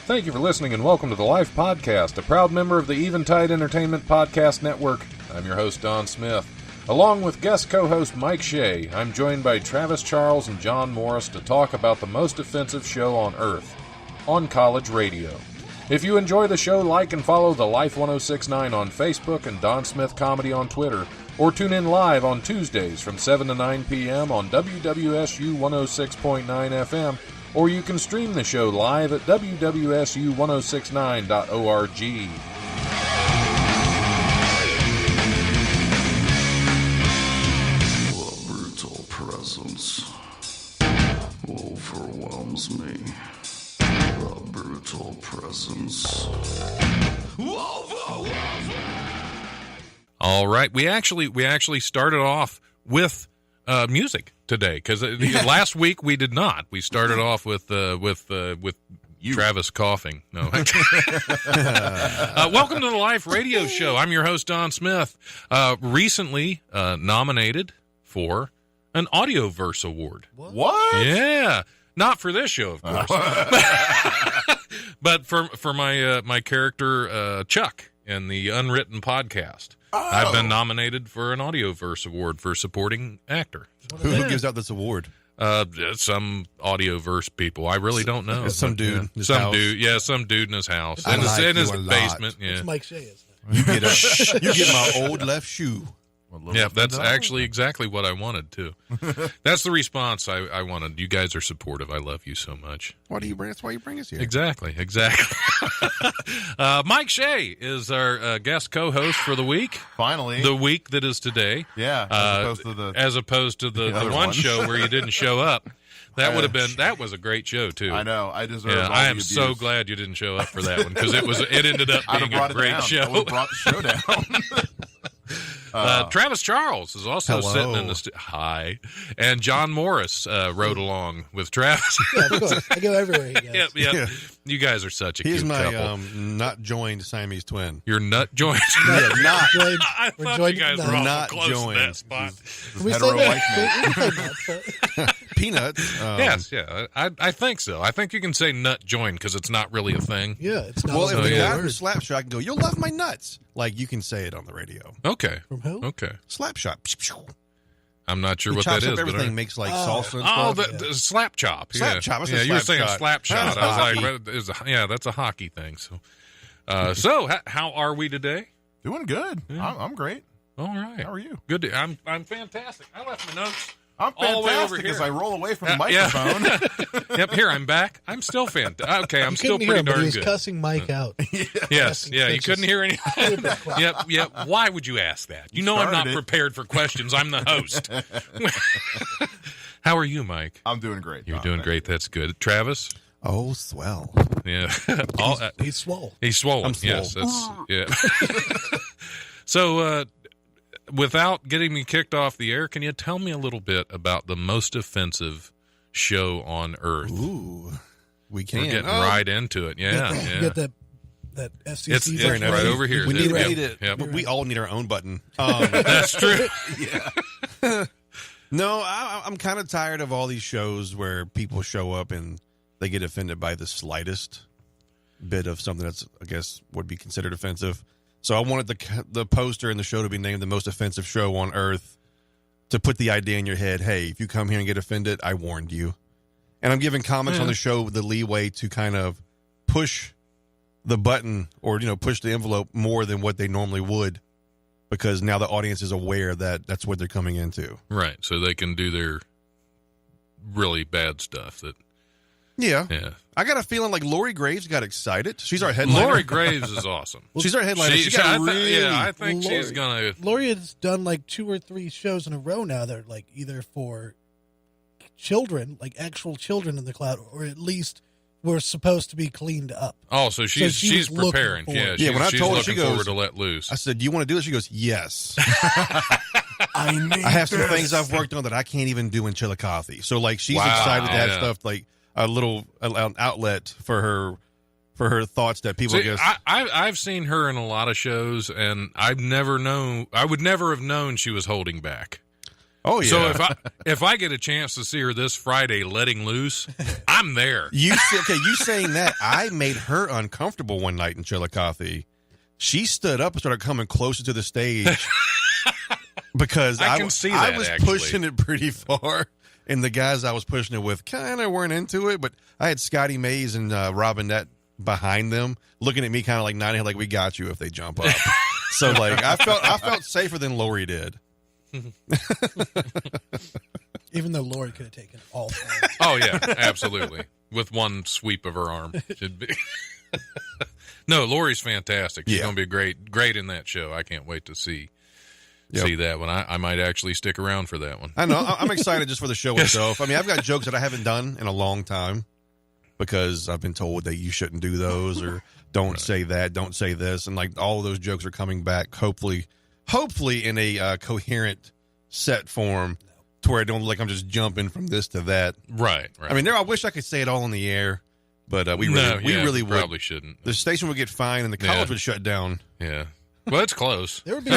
Thank you for listening and welcome to the Life Podcast, a proud member of the Eventide Entertainment Podcast Network. I'm your host, Don Smith. Along with guest co-host Mike Shea, I'm joined by Travis Charles and John Morris to talk about the most offensive show on earth, on college radio. If you enjoy the show, like and follow the Life 1069 on Facebook and Don Smith Comedy on Twitter, or tune in live on Tuesdays from 7 to 9 p.m. on WWSU 106.9 FM, or you can stream the show live at wwsu1069.org. The brutal presence overwhelms me. The brutal presence overwhelms me. All right, we actually started off with music today because last week we did not. We started off with Travis coughing. No. Welcome to the Life Radio Show. I'm your host Don Smith. Recently nominated for an Audioverse Award. What? Yeah, not for this show, of course, but for my character Chuck in the Unwritten podcast. Oh. I've been nominated for an Audioverse Award for supporting actor. Who gives out this award? Some Audioverse people. I really don't know. It's some dude. Yeah. Some dude in his house. In his basement. Yeah. It's Mike Shea, isn't it? You get my old left shoe. Yeah, that's actually exactly what I wanted, too. That's the response I wanted. You guys are supportive. I love you so much. That's why you bring us here. Exactly. Mike Shea is our guest co-host for the week. Finally. The week that is today. Yeah, as opposed to the one show where you didn't show up. That was a great show, too. I know. I deserve all I the am abuse. so glad you didn't show up for that one because it ended up being a great show. I would have brought the show down. Travis Charles is also Hello. sitting in the hi, and John Morris rode along with Travis. Yeah, of course. I go everywhere, you guys. Yep. You guys are such a He's cute my couple. not joined Siamese twin. You're nut joint. Yeah, not. Joined- I we're thought joined- you guys no. were awful Not close to joined. that spot. We hetero say white man. that. We say that, so- Peanuts. Yes, yeah, I think so. I think you can say nut joint because it's not really a thing. Yeah, it's not Well, a if the real guy word. from Slapshot can go, you'll love my nuts. Like, you can say it on the radio. Okay. From who? Okay. Slapshot. I'm not sure He what chops that up is. everything, but makes like Oh. salsa and Oh, stuff. the slap chop. Yeah. Slap chop. I said Yeah, you were slap saying shot. slap shot. That's I was hockey. like, that's a hockey thing. So, how are we today? Doing good. Yeah. I'm great. All right. How are you? Good. I'm fantastic. I left my notes. I'm All the way over fantastic here. as I roll away from the Yeah. microphone. Yep, here I'm back. I'm still fantastic. Okay, I'm You still couldn't hear pretty him, but he darn was good. cussing Mike out. Yes, yeah, you Bitches. couldn't hear any. Yep. Why would you ask that? You know I'm not started it. prepared for questions. I'm the host. How are you, Mike? I'm doing great. You're Don. doing Thank great. That's good. Travis? Oh, swell. Yeah. He's swole. He's swollen. I'm swole. Yes, yeah. So, without getting me kicked off the air, can you tell me a little bit about the most offensive show on earth? Ooh. We can. We're getting right into it. Yeah, You yeah. get that FCC. It's button right over here. We Yep, need it. yep. We all need our own button. That's true. No, I'm kind of tired of all these shows where people show up and they get offended by the slightest bit of something that's, I guess, would be considered offensive. So I wanted the poster and the show to be named the most offensive show on earth to put the idea in your head, hey, if you come here and get offended, I warned you. And I'm giving comics on the show the leeway to kind of push the button or, push the envelope more than what they normally would because now the audience is aware that that's what they're coming into. Right, so they can do their really bad stuff. Yeah. I got a feeling like Lori Graves got excited. She's our headliner. Lori Graves is awesome. She's our headliner. I think she's gonna. Lori has done like 2 or 3 shows in a row now that are like either for children, like actual children in the cloud, or at least were supposed to be cleaned up. Oh, so she's was looking preparing. forward. Yeah, When I she's told her, she looking forward goes- to let loose. I said, do you want to do this? She goes, yes. I I have some things I've worked on that I can't even do in Chillicothe. So, like, she's Wow, excited to have yeah. stuff, like an outlet for her thoughts that people, See, I've seen her in a lot of shows, and I would never have known she was holding back. Oh yeah. So if I get a chance to see her this Friday letting loose, I'm there. You saying that, I made her uncomfortable one night in Chillicothe. She stood up and started coming closer to the stage because I can see that, I was actually. pushing it pretty far, and the guys I was pushing it with kind of weren't into it. But I had Scotty Mays and Robinette behind them, looking at me kind of like nodding, like, we got you if they jump up. So like I felt safer than Lori did. Even though Lori could have taken all four. Oh yeah, absolutely. With one sweep of her arm, should be. No, Lori's fantastic. She's going to be great in that show. I can't wait to see that one. I might actually stick around for that one. I know. I'm excited just for the show itself. I mean, I've got jokes that I haven't done in a long time because I've been told that you shouldn't do those or don't say that, don't say this, and like all of those jokes are coming back. Hopefully in a coherent set form to where I don't look like I'm just jumping from this to that. Right. I mean, I wish I could say it all on the air, but we really would. Probably shouldn't. The station would get fined and the college would shut down. Yeah. Well, it's close. There would be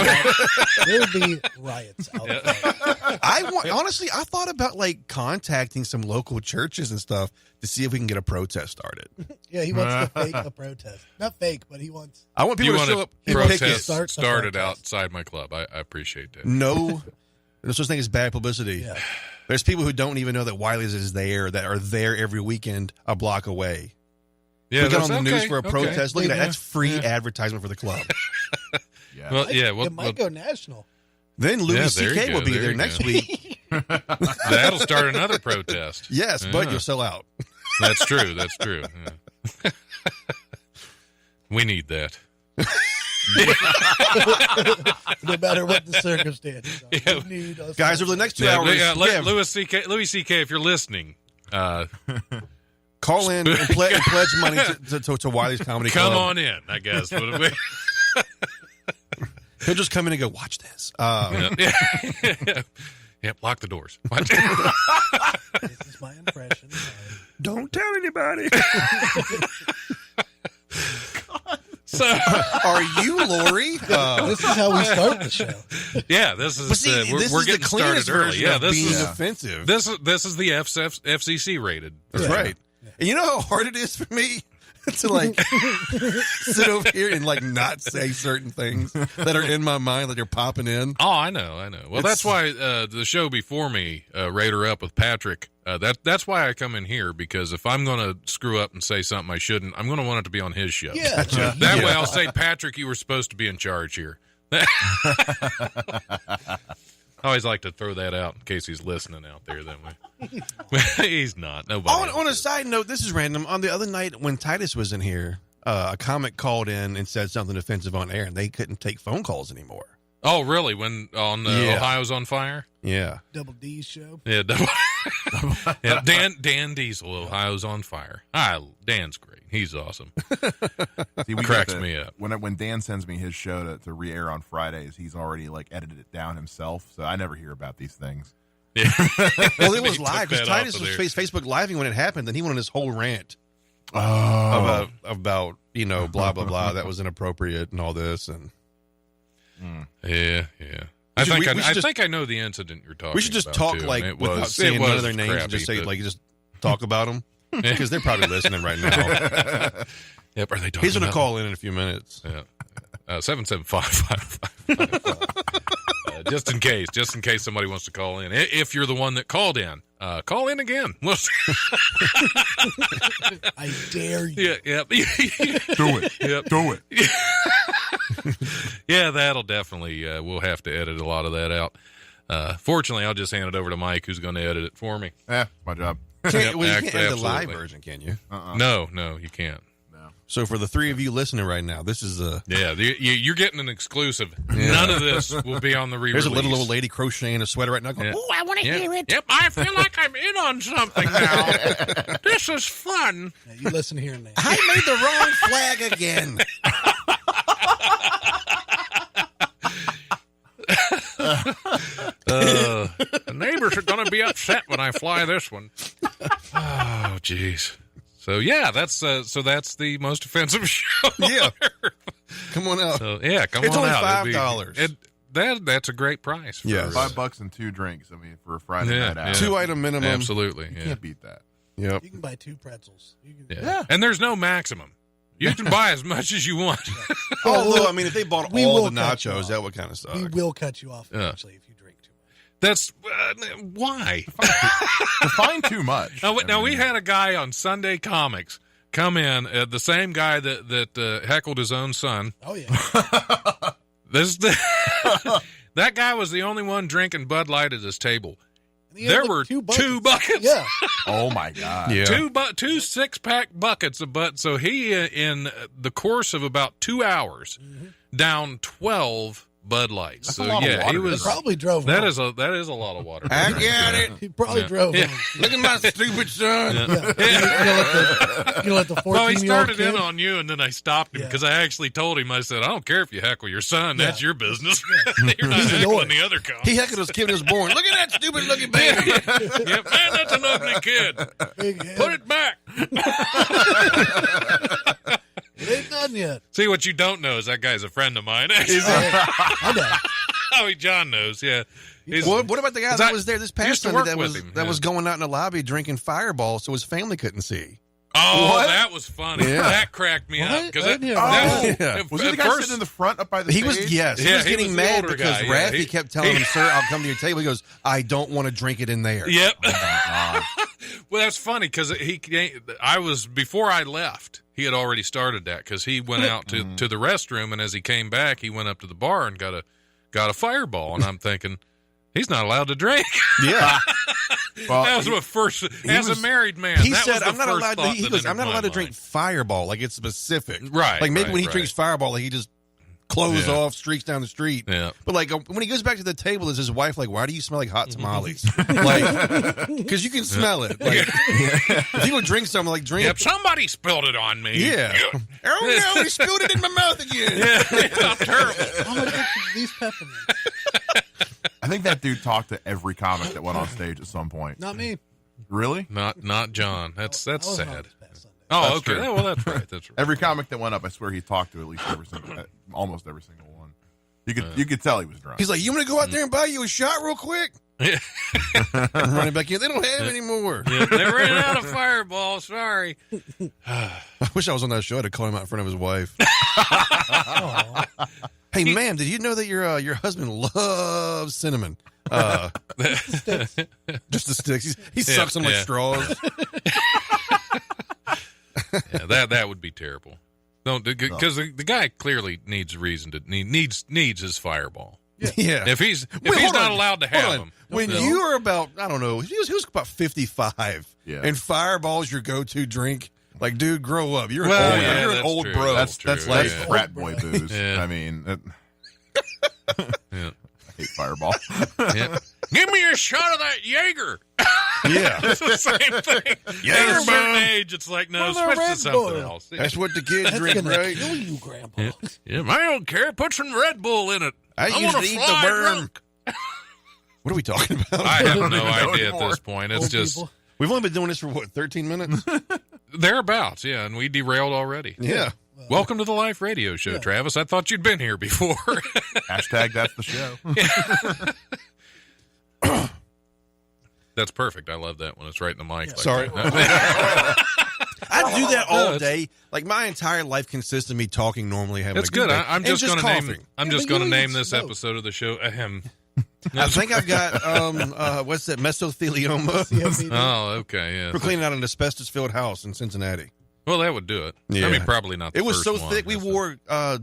riots out there. Honestly, I thought about like contacting some local churches and stuff to see if we can get a protest started. Yeah, he wants to fake a protest. Not fake, but he wants. I want people to show up and protest picket. started outside my club. I appreciate that. No such thing as bad publicity. Yeah. There's people who don't even know that Wiley's is there, that are there every weekend a block away. Yeah, we got on the news for a protest. Look at that. That's free advertisement for the club. Yeah. Well, it might go national. Then Louis C.K. will be there next week. That'll start another protest. Yes, but you'll sell out. That's true. Yeah. We need that. No matter what the circumstances. Yeah. We need us. Guys, over the next 2 hours, Louis C.K., if you're listening, call in and pledge money to Wiley's Comedy Club. come on in, I guess. He'll just come in and go, watch this. Yep, lock the doors. This is my impression. Don't tell anybody. So, are you Lori? This is how we start the show. Yeah, this is. We're getting the cleanest started early. version Yeah, of this being is offensive. This is the FCC rated. That's right. And you know how hard it is for me to like sit over here and like not say certain things that are in my mind that are popping in. Oh, I know. Well, that's why the show before me, Raider Up with Patrick, that's why I come in here, because if I'm going to screw up and say something I shouldn't, I'm going to want it to be on his show. Yeah. That way I'll say, Patrick, you were supposed to be in charge here. I always like to throw that out in case he's listening out there that way. He's not. Nobody. On a side note, this is random. On the other night when Titus was in here, a comic called in and said something offensive on air, and they couldn't take phone calls anymore. Oh, really? When on Ohio's on Fire? Yeah. Double D's show. Yeah, yeah. Dan Diesel, Ohio's on Fire. Dan's great. He's awesome. See, cracks me up. When Dan sends me his show to re-air on Fridays, he's already like edited it down himself, so I never hear about these things. Yeah. Well, it was live because Titus was Facebook living when it happened, and he went on this whole rant about blah blah blah that was inappropriate and all this, and yeah. I think I know the incident you're talking about. we should just talk too, like without saying none of their names, and just say just talk about them because they're probably listening right now. Yep. Are they talking? He's going to call in a few minutes. Yeah. 77555. Just in case somebody wants to call in. If you're the one that called in, call in again. We'll see. I dare you. Yeah. Do it. Yep. Do it. Yeah, that'll definitely. We'll have to edit a lot of that out. Fortunately, I'll just hand it over to Mike, who's going to edit it for me. My job. You can't edit the Absolutely. live version, can you? No, you can't. So for the three of you listening right now, this is you're getting an exclusive. None of this will be on the re-release. There's a little old lady crocheting a sweater right now going, "Oh, I want to hear it." Yep, I feel like I'm in on something now. This is fun. Yeah, you listen here now. I made the wrong flag again. The neighbors are going to be upset when I fly this one. Oh, jeez. So yeah, that's the most offensive show. Yeah, come on out. So yeah, come It's on only out. $5. that's a great price. For, Yes. $5 and 2 drinks. I mean, for a Friday night out, 2-item minimum. Absolutely. you Yeah. can't beat that. Yep. You can buy 2 pretzels. You can, Yeah. And there's no maximum. You can buy as much as you want. Although, I mean, if they bought We all will the cut you nachos, off. that would kind of suck. We will cut you off eventually if you drink too much. That's why. Define too much. Now we had a guy on Sunday Comics come in, the same guy that heckled his own son. Oh yeah. That guy was the only one drinking Bud Light at his table. And he had, There like, were 2 2 buckets. Yeah. Oh my god. Yeah. 2 6-pack buckets of Bud. So he, in the course of about 2 hours, down 12 Bud Lights. That's So a lot of yeah, water he to was. Probably drove That home. is a lot of water. I got it. He probably drove Yeah. home. Look at my stupid son. Yeah. You let the 14-year-old Well, he started kid. in on you, and then I stopped him Yeah. because I actually told him, I said, I don't care if you heckle your son. That's your business. You're not He's heckling yours. the other cops. He heckled his kid when he was born. Look at that stupid looking baby. Yeah, man, that's an ugly kid. Big head. Put it back. It ain't done yet. See, what you don't know is that guy's a friend of mine. I know. Oh, John knows, yeah. He's- What about the guy Is that that- was there this used past to Sunday work that with was him, that yeah. was going out in the lobby drinking Fireball so his family couldn't see? Oh, What? that was funny. Yeah. That cracked me What? up. Because I didn't hear about that, that. Was he the at guy first, sitting in the front up by the He stage? was he Yeah, was he getting was the mad older because guy, yeah. Raffy He- kept telling him, "Sir, I'll come to your table." He goes, "I don't want to drink it in there." Yep. Oh my god. Well, that's funny because I was, before I left, he had already started that because he went out to the restroom, and as he came back, he went up to the bar and got a Fireball, and I'm thinking, he's not allowed to drink. Yeah. Well, That was what first, as was- a married man, He that said, was the "I'm not first allowed." thought He that goes, "I'm entered not my allowed to mind. drink Fireball. Like it's specific, Right, Like maybe right, when he right. drinks Fireball, like he just clothes Yeah. off, streaks down the street. Yeah. But like when he goes back to the table, is his wife like, "Why do you smell like hot tamales?" Like, because you can smell it. Like, if you would drink something, like drink. Yep, somebody spilled it on me. Yeah. Oh no, he spilled it in my mouth again. Yeah, I'm terrible. How much are these peppermints? I think that dude talked to every comic that went on stage at some point. Not me. Really? Not John. That's I wasn't on sad. this past Sunday. Oh, That's okay. true. Yeah, well, that's right. That's right. Every comic that went up, I swear he talked to at least almost every single one. You could tell he was drunk. He's like, "You want to go out there and buy you a shot real quick?" Yeah. I'm running back in. They don't have any more. Yeah, they ran out of Fireball. Sorry. I wish I was on that show. I'd have called him out in front of his wife. Aw. Hey, ma'am, did you know that your husband loves cinnamon? Just the sticks. He sucks them like yeah. straws. Yeah, that would be terrible. No, because the guy clearly needs a reason to needs his Fireball. Yeah. If he's Wait, hold not on. allowed to Hold have on. them, When no. you were about, I don't know, he was about 55, Yeah. and Fireball's your go-to drink. Like, dude, grow up. You're Well, an old, yeah, you're an that's old true. bro. That's true, like yeah. frat boy booze. Yeah. I mean, Yeah. I hate Fireball. Yeah. Give me a shot of that Jaeger. Yeah. It's the same thing. At a certain age, it's like, no, Well, switch Red to something Bull. else. That's what the kids That's drink, gonna right? kill you, Grandpa. Yeah, I don't care. Put some Red Bull in it. I used wanna to eat the fly worm. drunk. What are we talking about? I have no know idea at anymore. this point. It's Old just people. We've only been doing this for, 13 minutes? thereabouts, yeah, and we derailed already. Yeah. Welcome to the Life Radio Show, Yeah. Travis. I thought you'd been here before. Hashtag that's the show. That's perfect. I love that one. It's right in the mic. Yeah. Like Sorry. that. I do that all No, day. Like, my entire life consists of me talking normally, having That's a good good. day, I'm and just going to name. coughing. I'm Yeah, just but going to you name eat this smoke. episode of the show. I think I've got, what's that, mesothelioma COPD. Oh, okay, yeah. for cleaning out an asbestos-filled house in Cincinnati. Well, that would do it. Yeah. I mean, probably not. The It was first so one. thick. We That's wore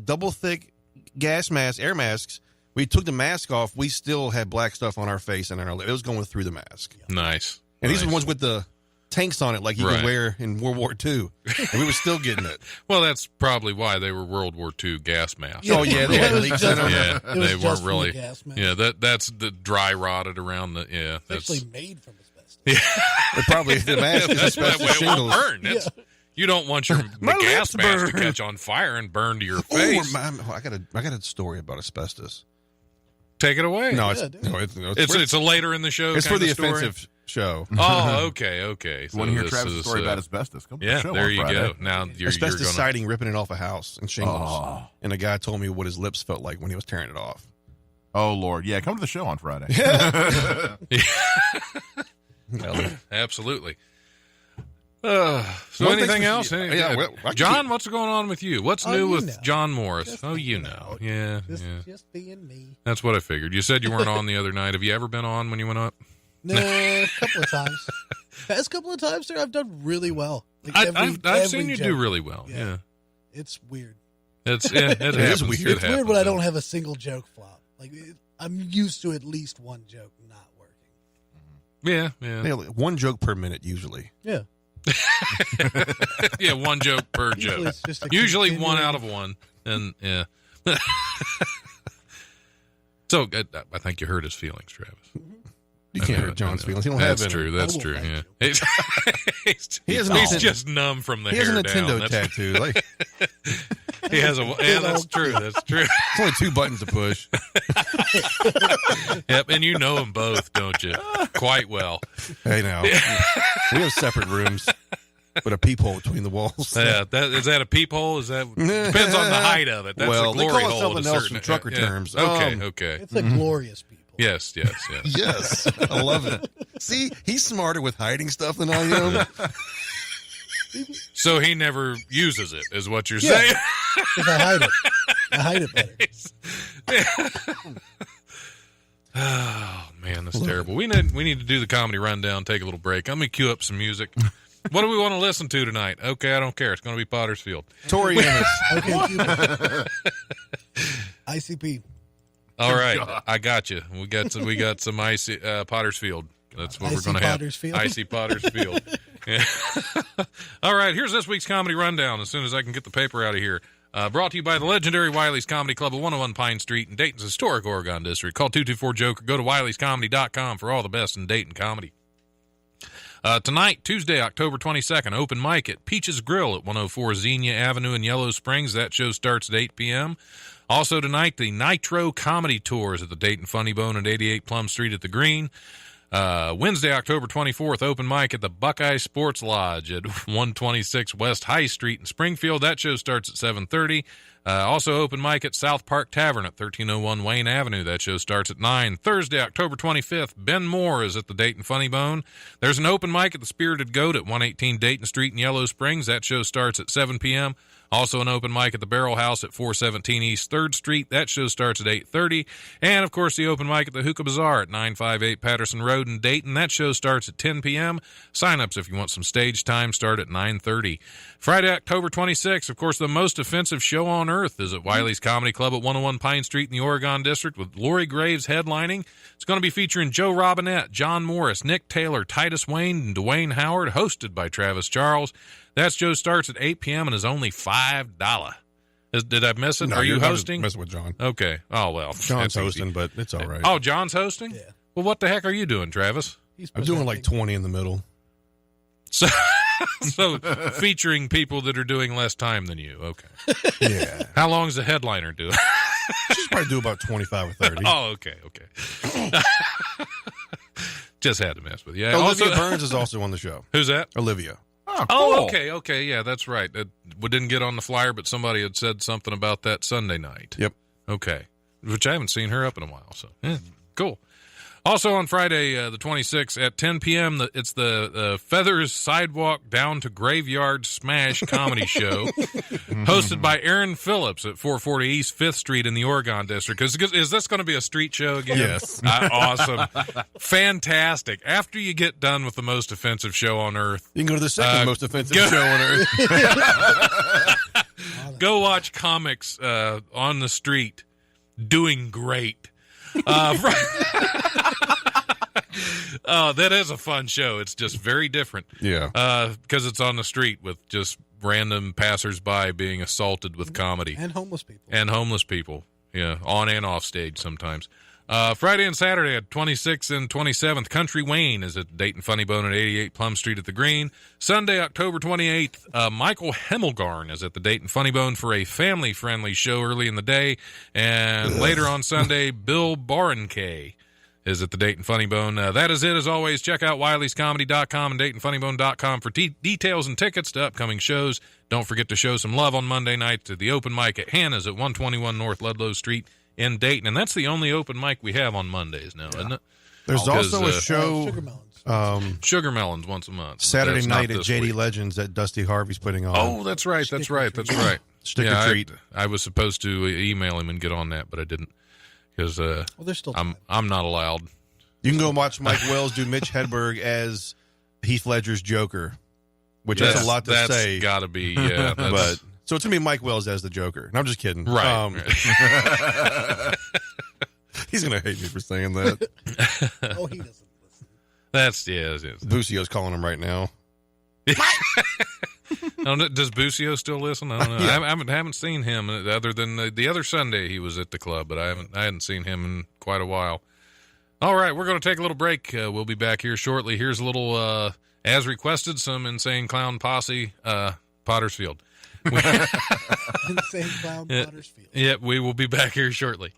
double thick gas masks, air masks. We took the mask off. We still had black stuff on our face and on our lip. It was going through the mask. nice. And these are the Nice. ones with the tanks on it, like you Right. could wear in World War II. And we were still getting it. Well, that's probably why they were World War II gas masks. Oh, yeah, they It had was leaks just- in them. Yeah, It was they just weren't from really. the gas mask. Yeah, that's the dry rotted around the. Yeah, It's that's actually made from asbestos. It probably, the mask is that's that way asbestos it won't shingles. burn. It's, You don't want your My the gas lips mask to burn. catch on fire and burn to your Oh, face. I got a story about asbestos. Take it away. No, Yeah, it's a later in the show. it's for kind the of story? offensive show. Oh, okay. So Want to hear this Travis' is, story about asbestos? Come to the Yeah, show there on you Friday. go. Now you're Asbestos gonna. siding ripping it off a house and shingles. Oh. And the guy told me what his lips felt like when he was tearing it off. Oh, Lord. Yeah, come to the show on Friday. Well, absolutely. So anything else? John, what's going on with you? What's new with John Morris? Yeah. Just being me. That's what I figured. You said you weren't on the other night. Have you ever been on when you went up? No, a couple of times. Past couple of times there, I've done really well. Like I've seen you do really well. Yeah. It's weird. It is weird. It's weird when I don't have a single joke flop. Like I'm used to at least one joke not working. Yeah. One joke per minute usually. Yeah. Yeah, one joke per Usually joke. it's just a Usually continuing- one out of one. And yeah. So I think you hurt his feelings, Travis. You can't hurt John's feelings. He don't have That's any. true. That's I will true. fight Yeah. He's Nintendo- just numb from the He hair has a down. Nintendo That's- tattoo. Like, He has a. Yeah, that's true. That's true. it's only 2 buttons to push. Yep, and you know them both, don't you? Quite well. Hey, now we have separate rooms, but a peephole between the walls. Yeah, is that a peephole? Is that depends on the height of it? That's Well, a they glory call it hole. something at a else certain- in trucker terms. Okay. It's a glorious people. Yes. Yes, I love it. See, he's smarter with hiding stuff than I am. So he never uses it, is what you're Yeah. saying? Because I hide it better. Oh man, that's terrible. We need to do the comedy rundown. Take a little break. Let me cue up some music. What do we want to listen to tonight? Okay, I don't care. It's going to be Pottersfield. Tori Amos. Okay, Cuba. ICP. All right, I got you. We got some icy Pottersfield. That's what we're going to have. Pottersfield. Icy Pottersfield. Yeah. All right, here's this week's comedy rundown. As soon as I can get the paper out of here. Brought to you by the legendary Wiley's Comedy Club at 101 Pine Street in Dayton's historic Oregon District. Call 224-JOKER. Go to wileyscomedy.com for all the best in Dayton comedy. Tonight, Tuesday, October 22nd, open mic at Peach's Grill at 104 Xenia Avenue in Yellow Springs. That show starts at 8 p.m. Also tonight, the Nitro Comedy Tours at the Dayton Funny Bone at 88 Plum Street at the Green. Wednesday, October 24th, open mic at the Buckeye Sports Lodge at 126 West High Street in Springfield. That show starts at 7:30. Also open mic at South Park Tavern at 1301 Wayne Avenue. That show starts at 9. Thursday, October 25th, Ben Moore is at the Dayton Funny Bone. There's an open mic at the Spirited Goat at 118 Dayton Street in Yellow Springs. That show starts at 7 p.m. Also an open mic at the Barrel House at 417 East 3rd Street. That show starts at 8:30. And, of course, the open mic at the Hookah Bazaar at 958 Patterson Road in Dayton. That show starts at 10 p.m. Sign-ups if you want some stage time start at 9:30. Friday, October 26th, of course, the most offensive show on earth is at Wiley's Comedy Club at 101 Pine Street in the Oregon District with Lori Graves headlining. It's going to be featuring Joe Robinette, John Morris, Nick Taylor, Titus Wayne, and Dwayne Howard, hosted by Travis Charles. That show starts at 8 p.m. and is only $5. Did I miss it? No, Are you you're not hosting? messing with John. Okay. Oh, well. John's that's easy. hosting, but it's all right. Oh, John's hosting? Yeah. Well, what the heck are you doing, Travis? He's I'm doing like presenting. 20 in the middle. So featuring people that are doing less time than you. Okay. Yeah. How long is the headliner doing? She's probably do about 25 or 30. Oh, okay. Just had to mess with you. Yeah, Olivia also, Burns is also on the show. who's that? Olivia. Oh, Oh, cool. okay. Yeah, that's right. We didn't get on the flyer, but somebody had said something about that Sunday night. Yep. Okay. Which I haven't seen her up in a while, so yeah, cool. Also on Friday, the 26th at 10 p.m., it's the Feathers Sidewalk Down to Graveyard Smash comedy show, hosted by Aaron Phillips at 440 East 5th Street in the Oregon District. Is this going to be a street show again? Yes. Awesome. Fantastic. After you get done with the most offensive show on earth, You can go to the second most offensive go- show on earth. go watch comics on the street doing great. That is a fun show. It's just very different. Yeah. Because it's on the street with just random passersby being assaulted with comedy. And homeless people. And homeless people. Yeah, on and off stage sometimes. Friday and Saturday at 26th and 27th, Country Wayne is at Dayton Funny Bone at 88 Plum Street at the Green. Sunday, October 28th, Michael Hemmelgarn is at the Dayton Funny Bone for a family-friendly show early in the day. And later on Sunday, Bill Barrenkay is at the Dayton Funny Bone. That is it. As always, check out wileyscomedy.com and DaytonFunnyBone.com for details and tickets to upcoming shows. Don't forget to show some love on Monday night to the open mic at Hannah's at 121 North Ludlow Street in Dayton, and that's the only open mic we have on Mondays now, isn't it? There's Because, also a show, Sugar Melons. Sugar Melons once a month. Saturday That's not night at this JD week. Legends that Dusty Harvey's putting on. Oh, that's right. That's right. That's right. Stick or Yeah, treat. I was supposed to email him and get on that, but I didn't because Well, there's still time. I'm not allowed. You can go watch Mike Wells do Mitch Hedberg as Heath Ledger's Joker, which that's a lot to that's say. Got to be, yeah. But That's, so it's gonna be Mike Wells as the Joker. And I'm just kidding. right. He's gonna hate me for saying that. Oh, he doesn't listen. That's yes. Bucio's calling him right now. Does Busio still listen? I don't know. Yeah. I haven't seen him other than the other Sunday he was at the club, but I hadn't seen him in quite a while. All right, we're going to take a little break. We'll be back here shortly. Here's a little, as requested, some Insane Clown Posse, Pottersfield. Insane Clown Pottersfield. Yep, we will be back here shortly.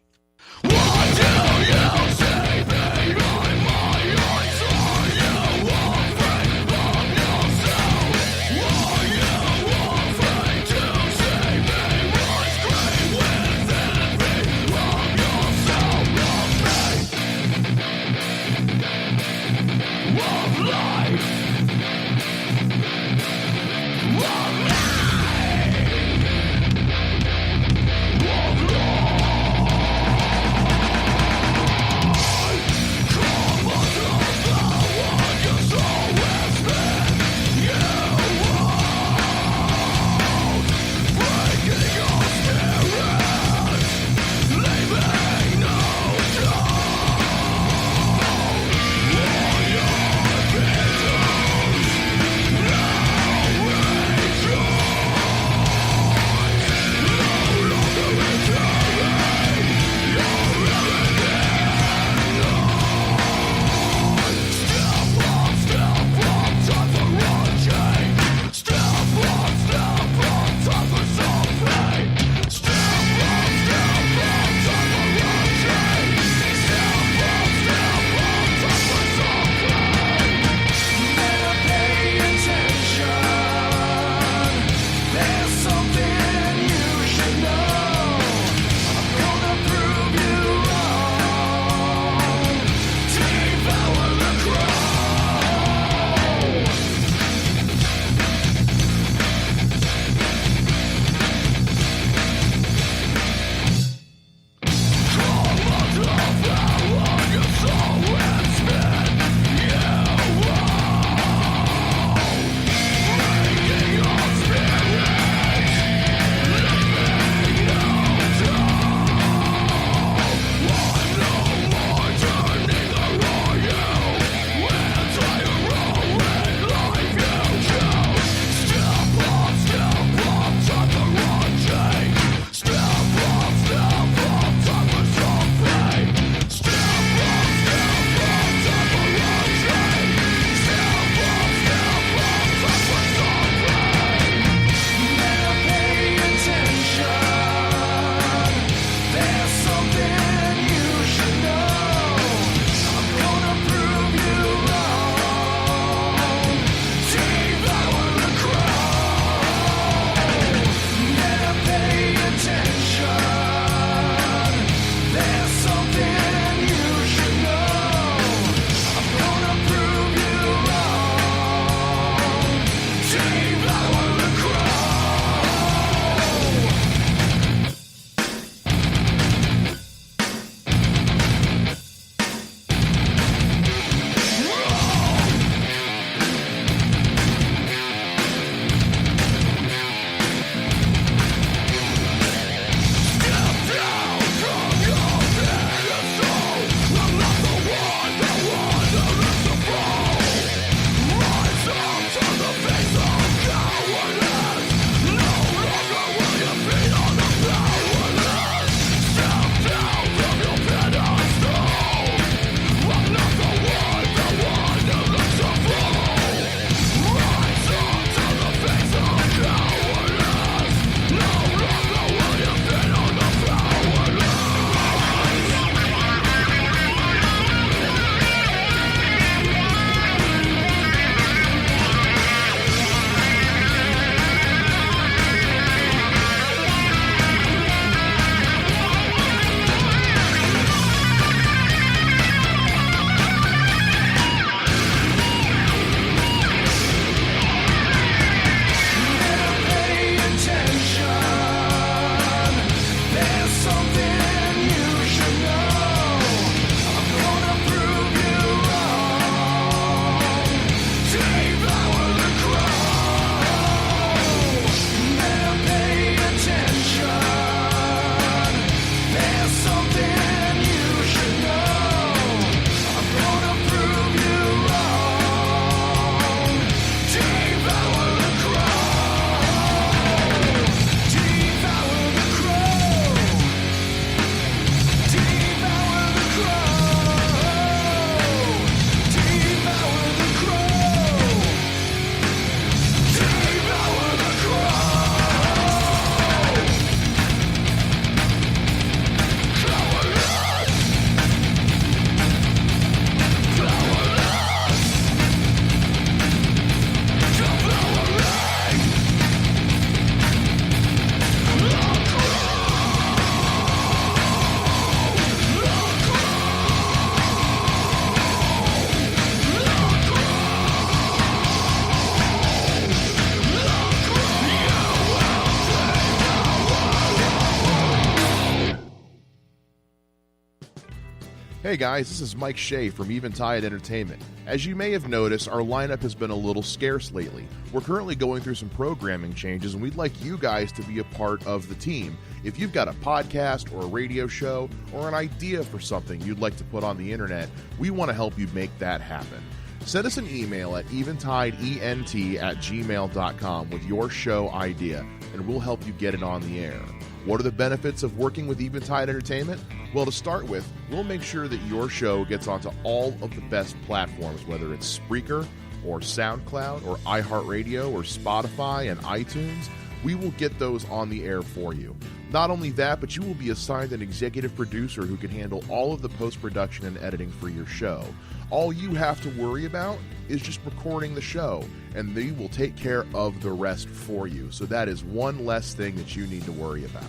Hey guys, this is Mike Shea from Eventide Entertainment. As you may have noticed, our lineup has been a little scarce lately. We're currently going through some programming changes, and we'd like you guys to be a part of the team. If you've got a podcast or a radio show or an idea for something you'd like to put on the internet, we want to help you make that happen. Send us an email at eventideent@gmail.com with your show idea, and we'll help you get it on the air. What are the benefits of working with Eventide Entertainment? Well, to start with, we'll make sure that your show gets onto all of the best platforms, whether it's Spreaker or SoundCloud or iHeartRadio or Spotify and iTunes. We will get those on the air for you. Not only that, but you will be assigned an executive producer who can handle all of the post-production and editing for your show. All you have to worry about is just recording the show, and they will take care of the rest for you. So that is one less thing that you need to worry about.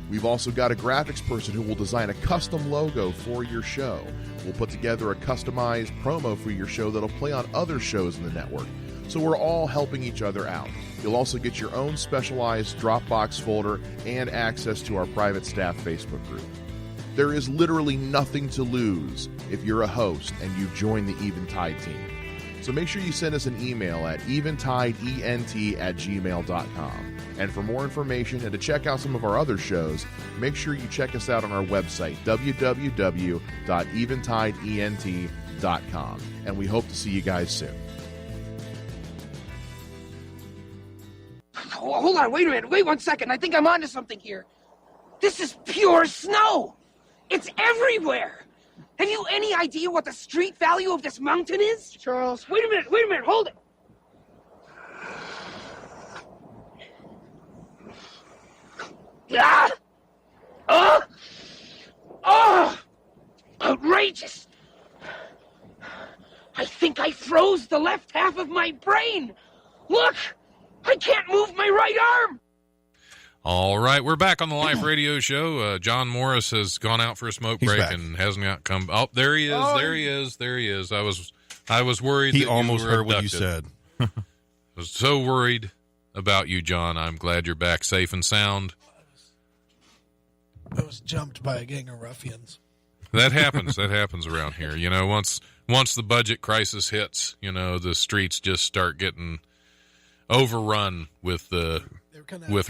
We've also got a graphics person who will design a custom logo for your show. We'll put together a customized promo for your show that'll play on other shows in the network. So we're all helping each other out. You'll also get your own specialized Dropbox folder and access to our private staff Facebook group. There is literally nothing to lose if you're a host and you join the Eventide team. So make sure you send us an email at eventideent@gmail.com. And for more information and to check out some of our other shows, make sure you check us out on our website, www.eventideent.com. And we hope to see you guys soon. Oh, hold on, wait a minute, wait 1 second. I think I'm onto something here. This is pure snow. It's everywhere. Have you any idea what the street value of this mountain is? Charles. Wait a minute, hold it. Ah! Outrageous. I think I froze the left half of my brain. Look, I can't move my right arm. All right, we're back on the live radio show. John Morris has gone out for a smoke break and hasn't got come. Oh, there he is. There he is. I was worried. He that almost you were heard what you abducted. said. I was so worried about you, John. I'm glad you're back safe and sound. I was jumped by a gang of ruffians. That happens. That happens around here. You know, once the budget crisis hits, you know, the streets just start getting overrun with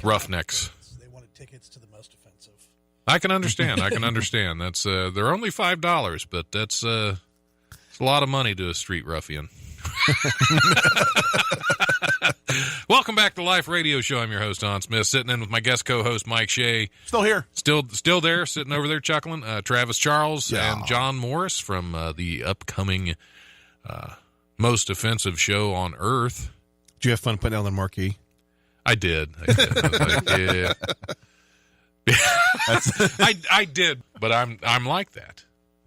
roughnecks. They wanted tickets to the most offensive. I can understand. That's they're only $5, but it's a lot of money to a street ruffian. Welcome back to Life Radio Show. I'm your host, Don Smith, sitting in with my guest co-host, Mike Shea. Still here. Still there, sitting over there chuckling. Travis Charles and John Morris from the upcoming Most Offensive Show on Earth. Did you have fun putting down the marquee? I did. I did, but I'm like that.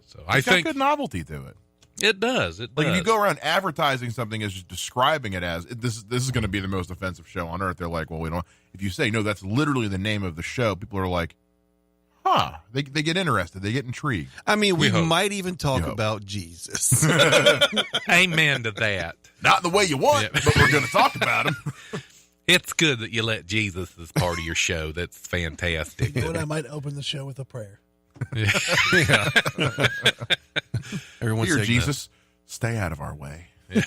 So I think got good novelty to it. It does. Like if you go around advertising something as just describing it as this is going to be the most offensive show on earth, they're like, well, we don't. If you say no, that's literally the name of the show. People are like, huh? They get interested. They get intrigued. I mean, we might even talk about Jesus. Amen to that. Not the way you want, but we're going to talk about him. It's good that you let Jesus as part of your show. That's fantastic. But I might open the show with a prayer. Yeah. Everyone say, Jesus, stay out of our way. Yeah,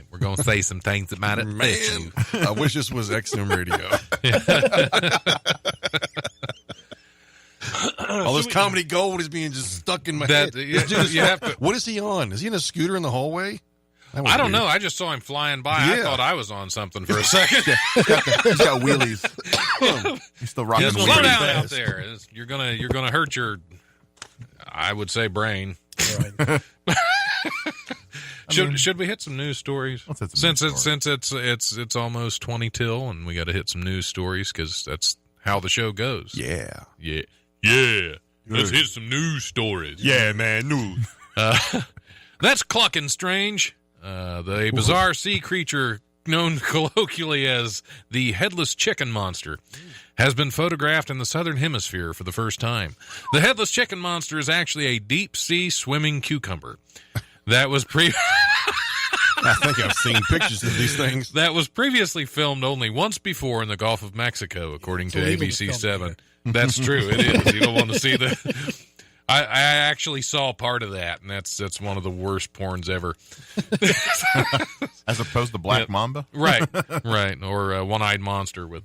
we're going to say some things that might upset you. I wish this was XM Radio. All this comedy gold is being just stuck in my head. You have to, what is he on? Is he in a scooter in the hallway? I don't know. I just saw him flying by. I thought I was on something for a second. He's got wheelies. He's still rocking slow wheelies. down out there. You're gonna hurt your, I would say, brain. Right. Should we hit some news stories? Let's hit some news Since it's almost 20 till, and we got to hit some news stories because that's how the show goes. Yeah. Let's hit some news stories. Yeah, man, news. That's clucking strange. The bizarre sea creature known colloquially as the headless chicken monster has been photographed in the southern hemisphere for the first time. The headless chicken monster is actually a deep-sea swimming cucumber. That was I think I've seen pictures of these things. That was previously filmed only once before in the Gulf of Mexico, according to ABC7. That's true. It is. You don't want to see the... I actually saw part of that, and that's one of the worst porns ever. As opposed to Black Mamba? Right, or One-Eyed Monster with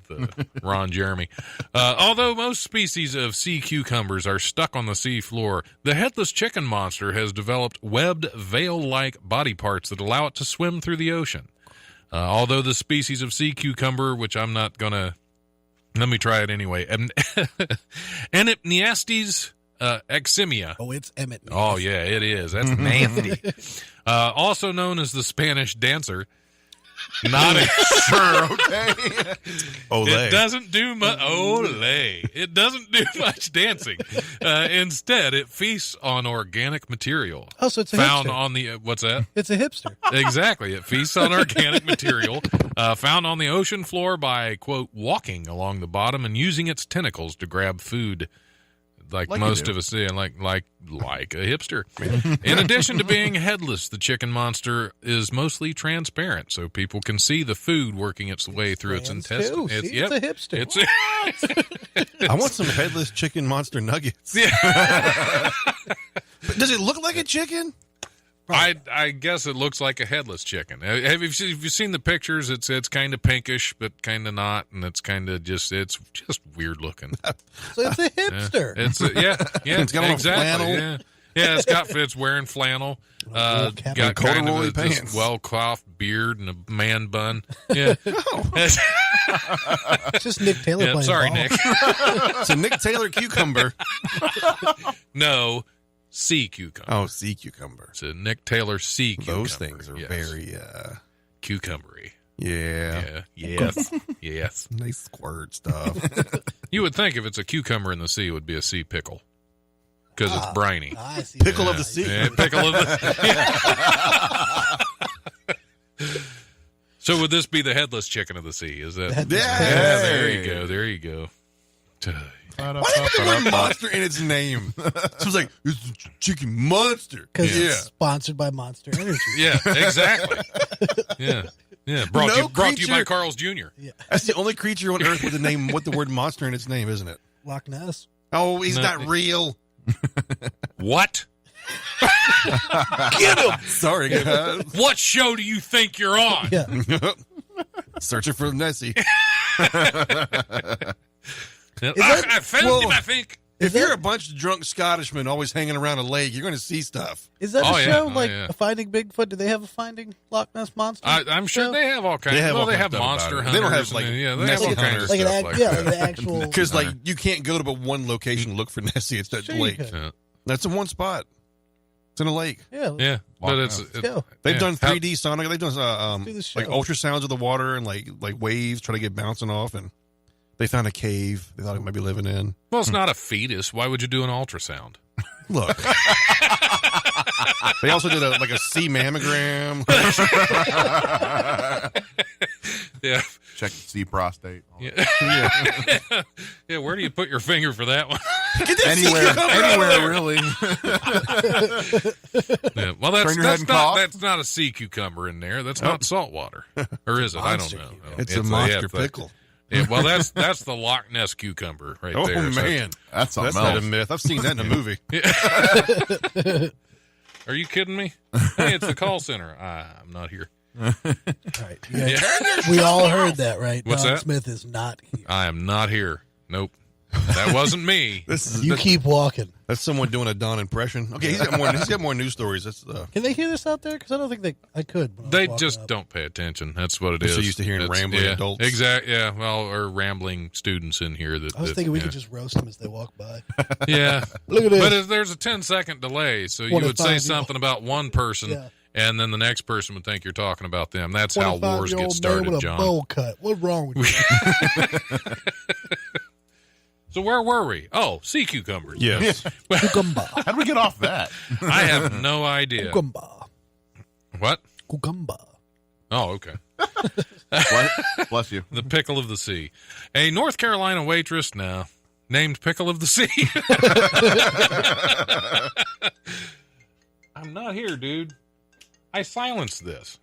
Ron Jeremy. Although most species of sea cucumbers are stuck on the sea floor, the headless chicken monster has developed webbed, veil-like body parts that allow it to swim through the ocean. Although the species of sea cucumber, which I'm not going to... Let me try it anyway. Enipniastes eximia. Oh, it's Emmett. Oh, yeah, it is. That's nasty. Also known as the Spanish dancer. Not a Sure, okay. It doesn't do much. It doesn't do much dancing. Instead, it feasts on organic material. Oh, so it's a found hipster. on the what's that? It's a hipster. Exactly. It feasts on organic material found on the ocean floor by quote walking along the bottom and using its tentacles to grab food. Like most of us do, like a hipster. In addition to being headless, the chicken monster is mostly transparent, so people can see the food working its way through its intestines. It's a hipster. I want some headless chicken monster nuggets. Yeah. But does it look like a chicken? I guess it looks like a headless chicken. Have you seen the pictures? It's kind of pinkish, but kind of not, and it's just weird looking. So it's a hipster. Yeah. It's got on flannel. Yeah, it's wearing flannel. Got kind of corduroy a pants. well-coiffed beard and a man bun. Yeah. It's just Nick Taylor playing sorry, ball. Nick. It's a Nick Taylor cucumber. No, sea cucumber. Oh, sea cucumber. It's a Nick Taylor sea cucumber. Those things are very, cucumbery. yeah. Yes. Nice squirt stuff. You would think if it's a cucumber in the sea, it would be a sea pickle. Because it's briny. I see. Pickle of the sea. Yeah, pickle of the... So would this be the headless chicken of the sea? Is that? Yeah. There you go. Why did it put the word monster in its name? So it's like, it's a chicken monster. Because it's sponsored by Monster Energy. Yeah, exactly. Yeah. Brought to you by Carl's Jr. Yeah. That's the only creature on Earth with a name with the word monster in its name, isn't it? Loch Ness. Oh, he's not real. What? Get him! Sorry, guys. What show do you think you're on? Yeah. Searching for Nessie. I found him, I think. If you're a bunch of drunk Scottishmen always hanging around a lake, you're going to see stuff. Is that a show yeah. Finding Bigfoot? Do they have a Finding Loch Ness Monster? I'm sure show? they have all kinds. They have all they kinds have of stuff monster about hunters. it. They don't have, they have all kinds of like stuff an like like that. an actual. Because you can't go to but one location to look for Nessie. It's that Sure you lake. can. Yeah. That's in one spot. It's in a lake. Yeah. But it's go. They've done 3D sonic. They've done do the show. like ultrasounds of the water and like waves try to get bouncing off, and they found a cave they thought it might be living in. Well, it's not a fetus. Why would you do an ultrasound? Look. They also did a sea mammogram. Yeah. Check the sea prostate. Yeah. Yeah. Where do you put your finger for that one? Anywhere, really. Yeah. Well, Turn your head and cough. that's not a sea cucumber in there. That's not salt water, or is it? I don't know. It's a monster pickle. Yeah, well, that's the Loch Ness cucumber right there. Oh, man. That's something That's not a else. myth. I've seen that in a movie. Are you kidding me? Hey, it's the call center. I'm not here. All right. We all heard that, right? What's Don that? Smith is not here. I am not here. Nope. That wasn't me. You keep walking. That's someone doing a Don impression. Okay, he's got more news stories. That's Can they hear this out there? Because I don't think I could. when I was They walking just up. don't pay attention. That's what it They're is. so used to hearing rambling adults. Exactly. Yeah. Well, or rambling students in here. I was thinking we could just roast them as they walk by. Yeah. Look at this. But there's a 10-second delay, so you would say 25-year-old. something about one person, Yeah. and then the next person would think you're talking about them. That's how wars 25-year-old get started, man with a John. bowl cut. What's wrong with you? So where were we? Oh, sea cucumbers. yes. Cucumber. How did we get off that? I have no idea. Cucumber. What? Cucumber. Oh, okay. Bless you. The pickle of the sea. A North Carolina waitress named Pickle of the Sea. I'm not here, dude. I silenced this.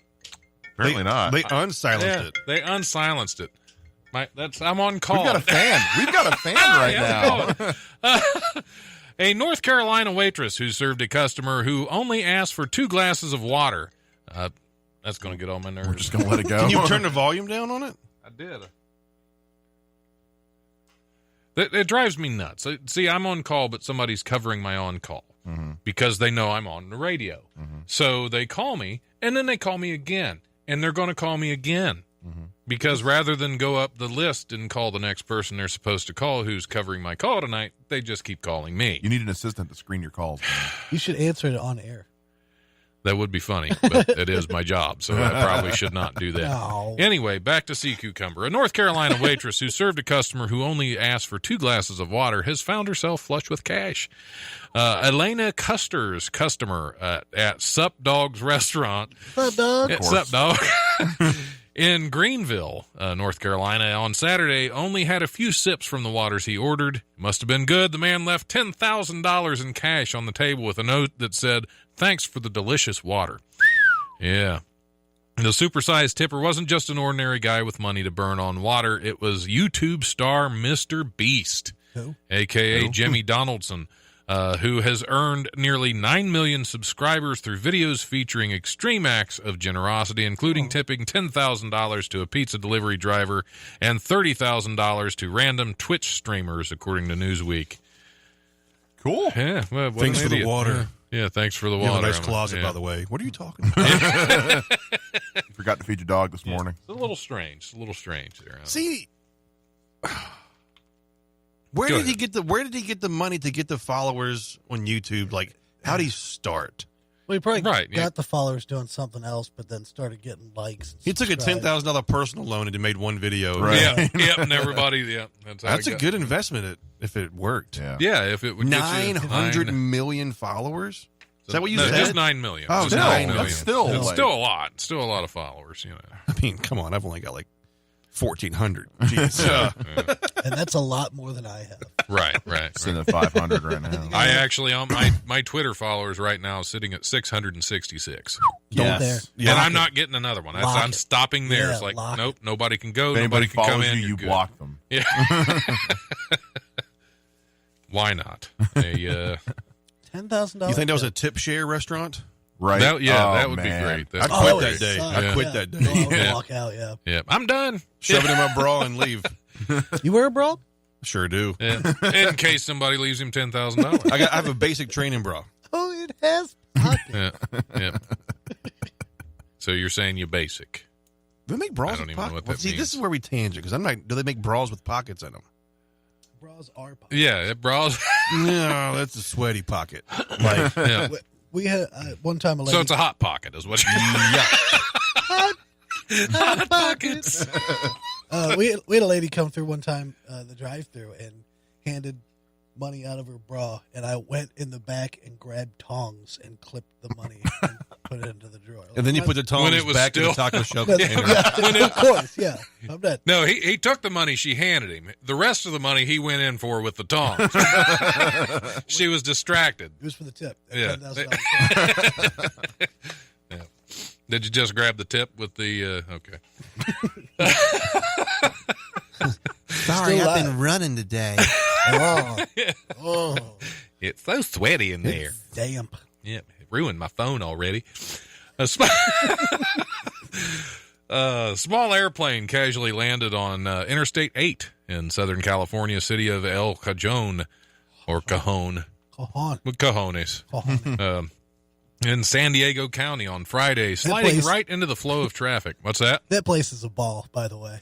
Apparently not. They unsilenced it. They unsilenced it. I'm on call. We've got a fan. We've got a fan right now. A North Carolina waitress who served a customer who only asked for 2 glasses of water. That's going to get on my nerves. We're just going to let it go. Can you turn the volume down on it? I did. It drives me nuts. See, I'm on call, but somebody's covering my on-call because they know I'm on the radio. So they call me, and then they call me again, and they're going to call me again because rather than go up the list and call the next person they're supposed to call who's covering my call tonight, they just keep calling me. You need an assistant to screen your calls. You should answer it on air. That would be funny, but it is my job, so I probably should not do that. No. Anyway, back to Sea Cucumber. A North Carolina waitress who served a customer who only asked for 2 glasses of water has found herself flush with cash. Elena Custer's customer at Sup Dog's restaurant. Sup, dog? Sup Dog. In Greenville, North Carolina, on Saturday, only had a few sips from the waters he ordered. Must have been good. The man left $10,000 in cash on the table with a note that said, "Thanks for the delicious water." Yeah. The supersized tipper wasn't just an ordinary guy with money to burn on water. It was YouTube star Mr. Beast, a.k.a. Jimmy Donaldson, who has earned nearly 9 million subscribers through videos featuring extreme acts of generosity, including tipping $10,000 to a pizza delivery driver and $30,000 to random Twitch streamers, according to Newsweek. Cool. Yeah, well, what Thanks an for the idiot. water. Yeah, thanks for the You water. have a nice I'm closet, yeah. by the way. What are you talking about? Forgot to feed your dog this morning. It's a little strange. There. See, where Go did he get the money to get the followers on YouTube? Like, how did he start? Well, he probably Right, got yeah. the followers doing something else, but then started getting likes. And He took a subscribes. $10,000 personal loan and he made one video. Right. Yeah, yep, and everybody, yeah. That's a good investment if it worked. Yeah. Yeah, if it would get you 900 nine- million followers? Is that what you no, said? just 9 million. Oh, Just still, 9 million. that's still, It's like- still a lot. Still a lot of followers, you know. I mean, come on. I've only got like 1,400. Jeez. And that's a lot more than I have. Right. Sitting at 500 right now. I actually, on my Twitter followers right now is sitting at 666. Don't there. Yeah. And I'm not getting another one. Lock I'm it. stopping there. Yeah, it's like, lock nope, nobody can go. If anybody Nobody can come follows in. you, you're you good. block them. Yeah. Why not? $10,000. You think that was a tip share restaurant? Right? That, yeah, Oh, that would man. be great. I That- quit Oh, that it day. sucked. I quit Yeah. that day. No, I would Yeah. walk out, yeah. yeah, I'm done. Shove it in my bra and leave. You wear a bra? Sure do. Yeah. In case somebody leaves him $10,000. I have a basic training bra. Oh, it has pockets. Yeah. So you're saying you're basic. Do they make bras I don't with even know pockets? what Well, that see, means. this is where we tangent because I'm not. Do they make bras with pockets in them? Bras are pockets. Yeah, bras. No, that's a sweaty pocket. Like, Yeah. We had one time a lady. So it's a hot pocket, is what? Hot pockets. We had a lady come through one time, the drive-through, and handed money out of her bra, and I went in the back and grabbed tongs and clipped the money and put it into the drawer. and then you put the tongs it was back in the still- taco shell Yeah, container. of course, yeah. I'm not. No, he took the money she handed him. The rest of the money he went in for with the tongs. She was distracted. It was for the tip. Yeah. $10,000 tip. Yeah. Did you just grab the tip with the? Okay. Sorry, Still I've been alive. running today. Oh, It's so sweaty in there. damp. Yeah, it ruined my phone already. A small airplane casually landed on Interstate 8 in Southern California, city of El Cajon, or Cajon, Cajon. with cojones, Cajon. in San Diego County on Friday, sliding place- right into the flow of traffic. What's that? That place is a ball, by the way.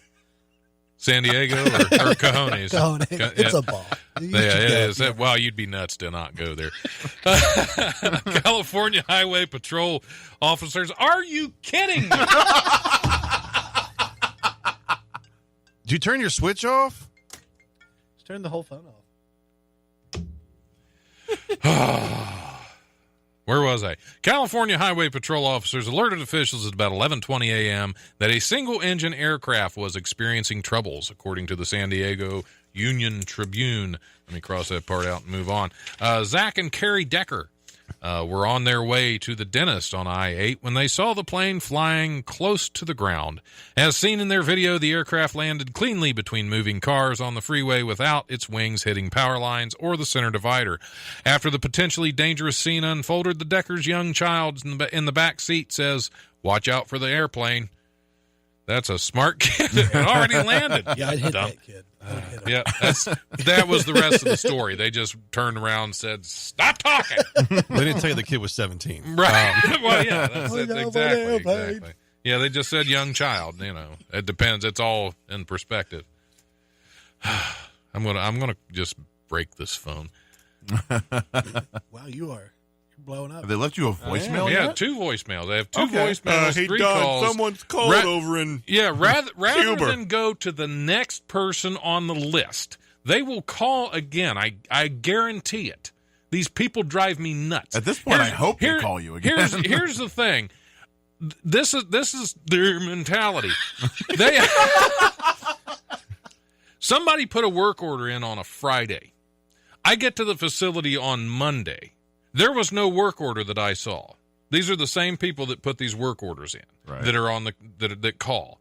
San Diego or Cajones? Cajon. Yeah. It's a ball. You Yeah, should it go. is. Well, you'd be nuts to not go there. California Highway Patrol officers, are you kidding me? Did you turn your switch off? Just turn the whole phone off. Where was I? California Highway Patrol officers alerted officials at about 11:20 a.m. that a single-engine aircraft was experiencing troubles, according to the San Diego Union Tribune. Let me cross that part out and move on. Zach and Carrie Decker were on their way to the dentist on I-8 when they saw the plane flying close to the ground. As seen in their video, the aircraft landed cleanly between moving cars on the freeway without its wings hitting power lines or the center divider. After the potentially dangerous scene unfolded, the Decker's young child in the back seat says, "Watch out for the airplane." That's a smart kid. It already landed. Yeah, I'd hit that kid. Yeah, that was the rest of the story. They just turned around and said, "Stop talking." They didn't tell you the kid was 17. Right. Well, yeah, that's it. Look over there, Exactly. Yeah, they just said young child. It depends. It's all in perspective. I'm gonna just break this phone. Wow, you're blowing up. Have they left you a voicemail Yeah, yet? 2 voicemails. They have 2 Okay. voicemails, Hey, 3 Don, calls. someone's called over in... Yeah, rather Cuba. than go to the next person on the list, they will call again. I guarantee it. These people drive me nuts. At this point, I hope they call you again. Here's the thing. This is their mentality. Somebody put a work order in on a Friday. I get to the facility on Monday. There was no work order that I saw. These are the same people that put these work orders in, Right. that are on that call.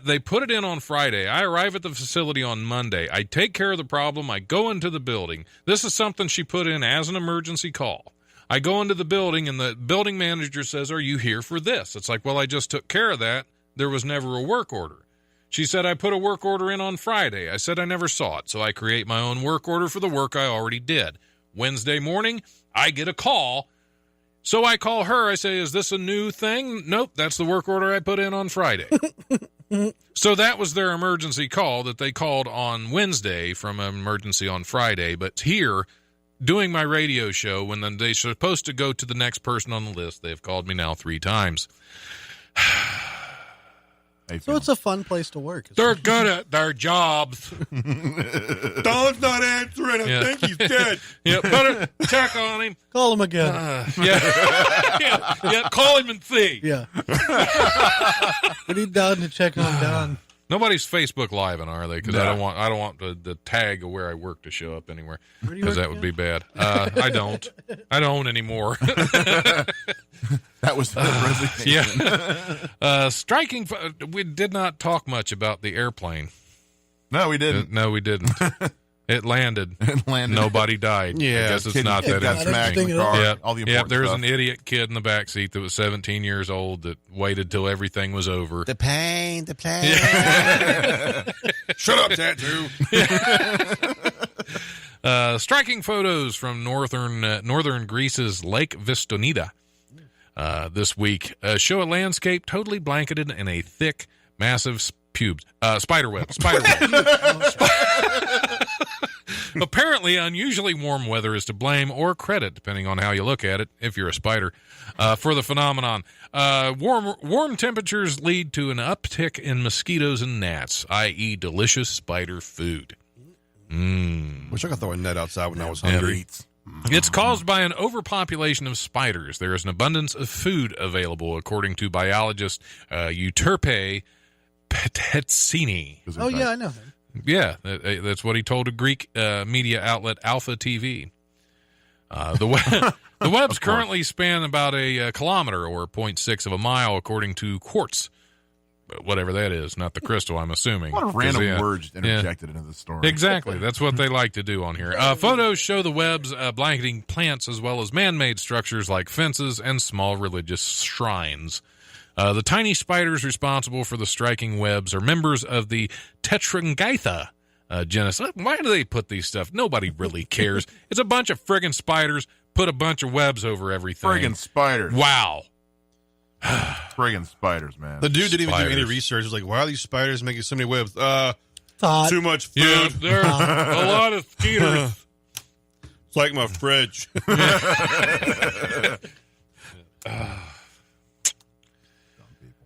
They put it in on Friday. I arrive at the facility on Monday. I take care of the problem. I go into the building. This is something she put in as an emergency call. I go into the building, and the building manager says, "Are you here for this?" It's like, well, I just took care of that. There was never a work order. She said, "I put a work order in on Friday." I said, "I never saw it." So I create my own work order for the work I already did. Wednesday morning, I get a call. So I call her. I say, "Is this a new thing?" "Nope, that's the work order I put in on Friday." So that was their emergency call that they called on Wednesday from an emergency on Friday. But here, doing my radio show, when they're supposed to go to the next person on the list, they've called me now 3 times. So it's a fun place to work. They're good at their jobs. Don's not answering. I think he's dead. Yeah, better check on him. Call him again. Yeah, call him and see. Yeah. We need Don to check on Don. Nobody's Facebook Living, are they? Because No. I don't want the tag of where I work to show up anywhere. Where do you Because work that would be bad. I don't anymore. That was the resignation. Yeah. Striking. We did not talk much about the airplane. No, we didn't. No, we didn't. It landed. It landed. Nobody died. Yeah, I guess it's Kid not that got interesting. smacked in the car. Yeah, All the yeah. important There's stuff. an idiot kid in the back seat that was 17 years old that waited till everything was over. The plane. Shut up, Tattoo. Striking photos from northern Greece's Lake Vistonida this week show a landscape totally blanketed in a thick, massive spiderweb. Apparently, unusually warm weather is to blame or credit, depending on how you look at it, if you're a spider, for the phenomenon. Warm temperatures lead to an uptick in mosquitoes and gnats, i.e. delicious spider food. Wish I could throw a net outside when I was hungry. It's caused by an overpopulation of spiders. There is an abundance of food available, according to biologist Euterpe Petetsini. Oh, yeah, I know him. Yeah, that's what he told a Greek media outlet Alpha TV. The webs currently span about a kilometer or 0.6 of a mile, according to Quartz. Whatever that is, not the crystal, I'm assuming. What a 'Cause, random yeah, word just interjected into the story. Exactly. That's what they like to do on here. Photos show the webs blanketing plants as well as man-made structures like fences and small religious shrines. The tiny spiders responsible for the striking webs are members of the Tetrangitha genus. Why do they put these stuff? Nobody really cares. It's a bunch of friggin' spiders, put a bunch of webs over everything. Friggin' spiders. Wow. Friggin' spiders, man. The dude didn't even do any Spiders. research. He was like, why are these spiders making so many webs? Todd. Too much food. Yeah, there's a lot of skeeters. It's like my fridge.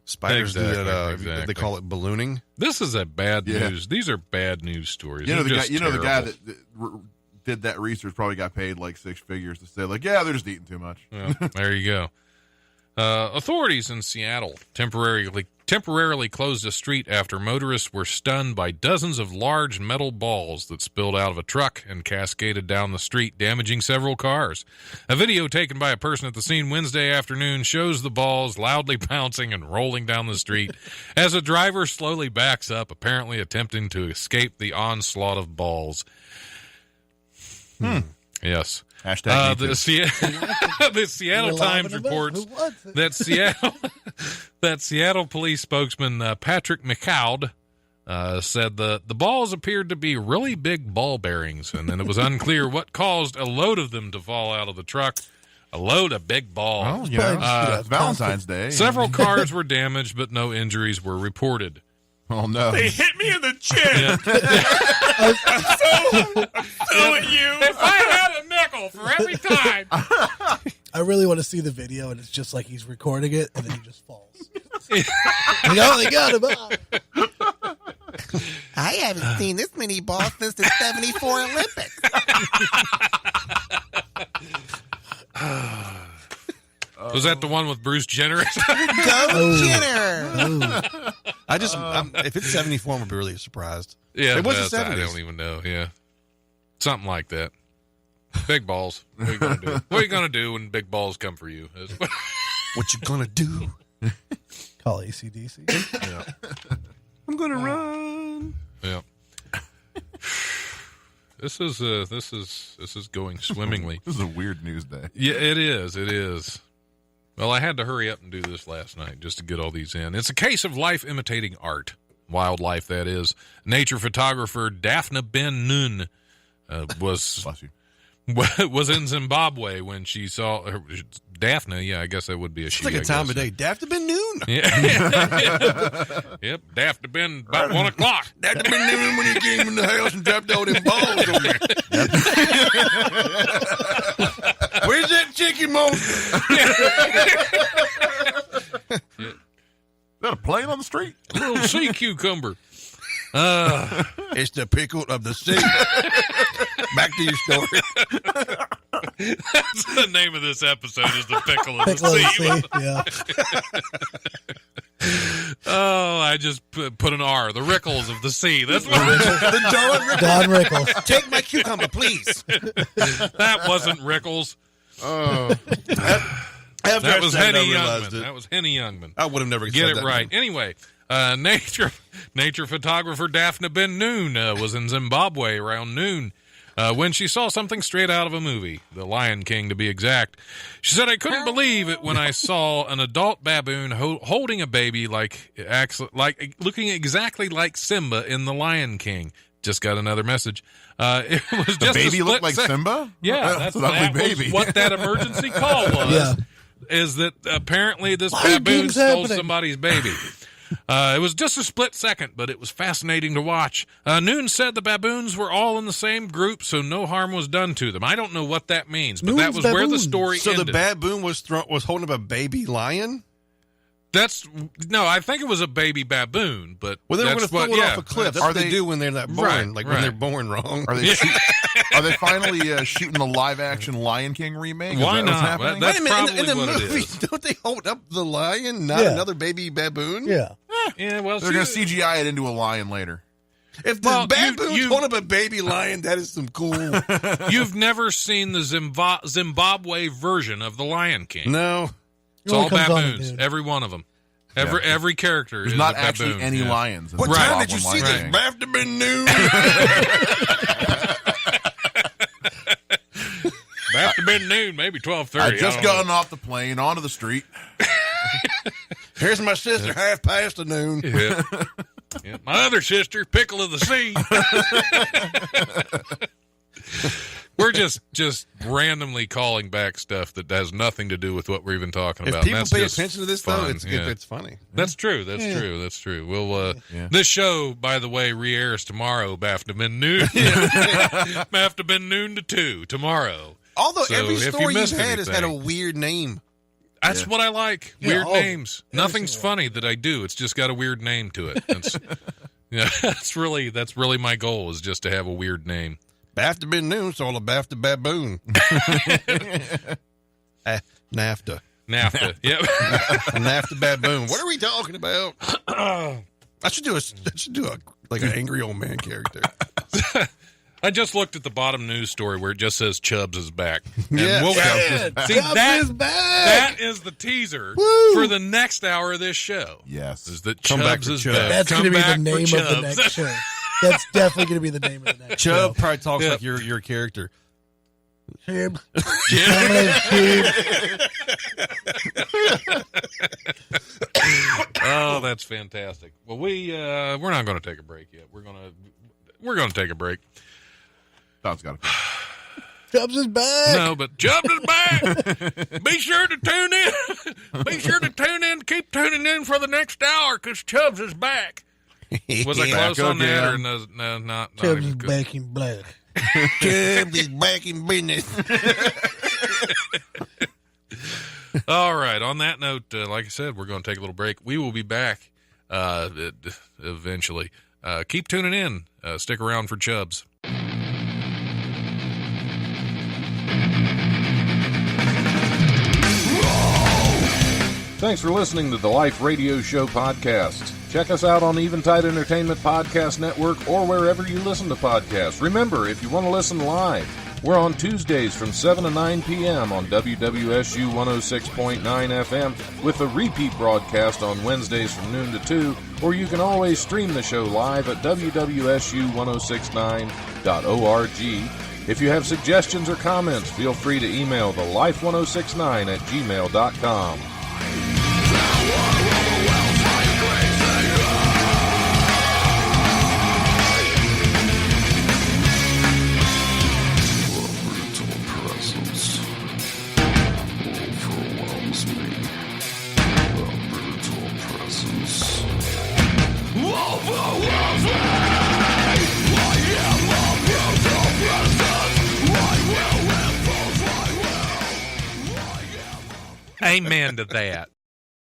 Spiders do that. Exactly. They call it ballooning. This is a bad Yeah. news. These are bad news stories. You know the They're guy. just You know the guy terrible. that did that research probably got paid like 6 figures to say like, yeah, they're just eating too much. Yeah, there you go. Authorities in Seattle temporarily closed a street after motorists were stunned by dozens of large metal balls that spilled out of a truck and cascaded down the street, damaging several cars. A video taken by a person at the scene Wednesday afternoon shows the balls loudly bouncing and rolling down the street as a driver slowly backs up, apparently attempting to escape the onslaught of balls. Yes. Hashtag me too. The Seattle Times reports that Seattle police spokesman Patrick McCoud said the balls appeared to be really big ball bearings, and then it was unclear what caused a load of them to fall out of the truck. A load of big balls. Oh, yeah. It's Valentine's Day. Several cars were damaged, but no injuries were reported. Oh, no. They hit me in the chin. I'm so at you. If I had a nickel for every time. I really want to see the video, and it's just like he's recording it, and then he just falls. They got him. I haven't seen this many balls since the 74 Olympics. Was that the one with Bruce Jenner? Go Jenner! If it's 74, I'm going to be really surprised. Yeah, it was the 70s. I don't even know. Yeah, something like that. Big balls. What are you gonna do? What are you gonna do when big balls come for you? What you gonna do? Call AC/DC. Yeah. I'm gonna run. Yeah. This is going swimmingly. This is a weird news day. Yeah, it is. It is. Well, I had to hurry up and do this last night just to get all these in. It's a case of life imitating art. Wildlife, that is. Nature photographer Daphne Ben Nun was in Zimbabwe when she saw her, Daphne. Yeah, I guess that would be a she. It's like a time of day. Daphne Ben Nun. Yeah. Yep. Daphne Ben about 1 o'clock. Daphne Ben Nun when he came in the house and dropped all them balls on me. Where's that chicken monster? Is that a plane on the street? A little sea cucumber. It's the pickle of the sea. Back to your story. That's the name of this episode is the Pickle of Pickle the of Sea. the sea, yeah. Oh, I just put an R. The Rickles of the Sea. That's what Don Rickles. Take my cucumber, please. that wasn't Rickles. Oh. That was Henny Youngman. That was Henny Youngman. I would have never Get said it that right. name. Anyway, nature photographer Daphne Ben Nun was in Zimbabwe around noon when she saw something straight out of a movie, The Lion King to be exact. She said, "I couldn't believe it when I saw an adult baboon holding a baby like looking exactly like Simba in The Lion King." Just got another message. It was The just baby a split looked like second. Simba? Yeah, That's a lovely baby. was what that emergency call was. Yeah. Is that apparently this Lion baboon King's stole happening. somebody's baby. It was just a split second, but it was fascinating to watch. Noon said the baboons were all in the same group, so no harm was done to them. I don't know what that means, but that Noon's was where the baboons. story So ended. the baboon was holding up a baby lion? I think it was a baby baboon, but Well, they were going to that's throw it off a cliff. That's Are what they they- do when they're not born. Right, Like right. when they're born wrong. Are they are they finally shooting the live action Lion King remake? Is Why that what's not? happening? That's Wait a minute, in probably the what it movie, is. don't they hold up the lion, not Yeah. another baby baboon? Yeah. Yeah, well, They're going to CGI it into a lion later. If the Well, baboon's you- holding up a baby lion, that is some cool. You've never seen the Zimbabwe version of The Lion King. No. It's It all only comes on baboons, dude. every one of them. Every character There's is not a actually baboon. any Yeah. lions. In What the time Bob did you and see Lion this? King. After been noon. After been noon, maybe 12:30. I just don't gotten know. off the plane, onto the street. Here's my sister, half past the noon. Yeah. Yeah. My other sister, Pickle of the Sea. We're just randomly calling back stuff that has nothing to do with what we're even talking If about. people That's pay just attention to this, fun. though, it's Yeah. it's funny. That's true. That's true. That's true. We'll Yeah. this show, by the way, re-airs tomorrow. After been noon. After been noon to 2 tomorrow. Although So every if you story you've missed had has had a anything- weird name. That's what I like. Yeah, Weird all- names. every Nothing's single funny that I do. It's just got a weird name to it. That's, yeah, that's really my goal is just to have a weird name. After been noon, it's all about the baboon. NAFTA. NAFTA. Yep. NAFTA baboon. What are we talking about? I should do like an angry old man character. I just looked at the bottom news story where it just says Chubbs is back. And Yeah, see, Chubbs is back. that is the teaser for the next hour of this show. Yes. Is that Come back Chubbs for is Chubbs. back. That's Come going to be the back for name of the Chubbs. next show. That's definitely going to be the name of the next show. Chubb probably talks Yeah. like your character. Chubb. Oh, that's fantastic. Well, we're not going to take a break yet. We're going to take a break. Don's got a Chubbs is back. No, but Chubbs is back. Be sure to tune in. Be sure to tune in. Keep tuning in for the next hour because Chubbs is back. Was I close on that or no? Not Chubbs even is good. back in black. Chubb is back in business. All right. On that note, like I said, we're going to take a little break. We will be back eventually. Keep tuning in. Stick around for Chubbs. Thanks for listening to the Life Radio Show podcast. Check us out on Eventide Entertainment Podcast Network or wherever you listen to podcasts. Remember, if you want to listen live, we're on Tuesdays from 7 to 9 p.m. on WWSU 106.9 FM with a repeat broadcast on Wednesdays from noon to 2, or you can always stream the show live at wwsu1069.org. If you have suggestions or comments, feel free to email the life1069@gmail.com. Brutal presence overwhelms me. The brutal presence overwhelms me. I am a brutal presence. I will impose my will. Amen to that.